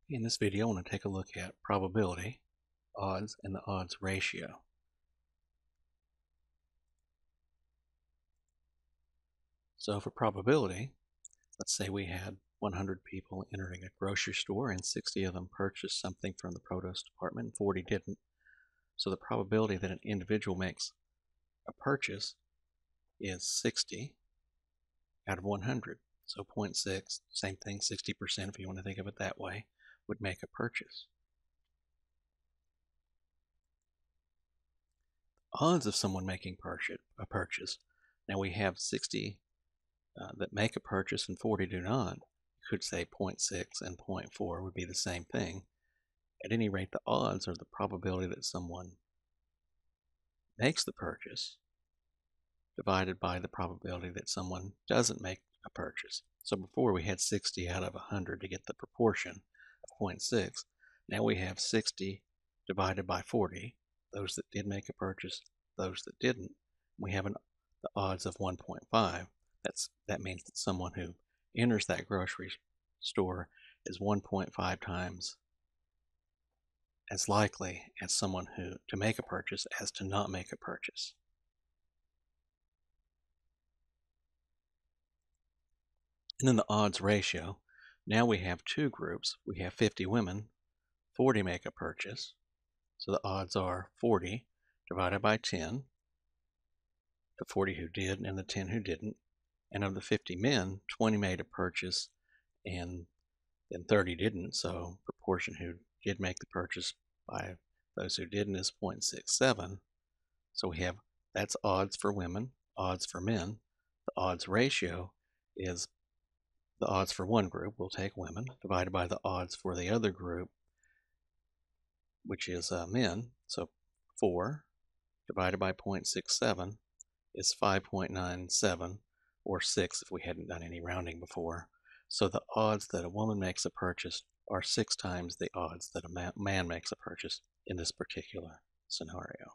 In this video, I want to take a look at probability, odds, and the odds ratio. So for probability, let's say we had 100 people entering a grocery store and 60 of them purchased something from the produce department and 40 didn't. So the probability that an individual makes a purchase is 60 out of 100. So 0.6, same thing, 60% if you want to think of it that way, would make a purchase. Odds of someone making a purchase. Now we have 60 that make a purchase and 40 do not. You could say 0.6 and 0.4 would be the same thing. At any rate, the odds are the probability that someone makes the purchase divided by the probability that someone doesn't make a purchase. So before we had 60 out of 100 to get the proportion of 0.6. Now we have 60 divided by 40, those that did make a purchase, those that didn't. We have the odds of 1.5. That means that someone who enters that grocery store is 1.5 times as likely as someone who to make a purchase as to not make a purchase. And then the odds ratio. Now we have two groups. We have 50 women, 40 make a purchase. So the odds are 40 divided by 10, the 40 who did and the 10 who didn't. And of the 50 men, 20 made a purchase and then 30 didn't. So proportion who did make the purchase by those who didn't is 0.67. So we have, that's odds for women, odds for men. The odds ratio is the odds for one group, we'll take women, divided by the odds for the other group, which is men. So 4 divided by 0.67 is 5.97, or 6 if we hadn't done any rounding before. So the odds that a woman makes a purchase are 6 times the odds that a man makes a purchase in this particular scenario.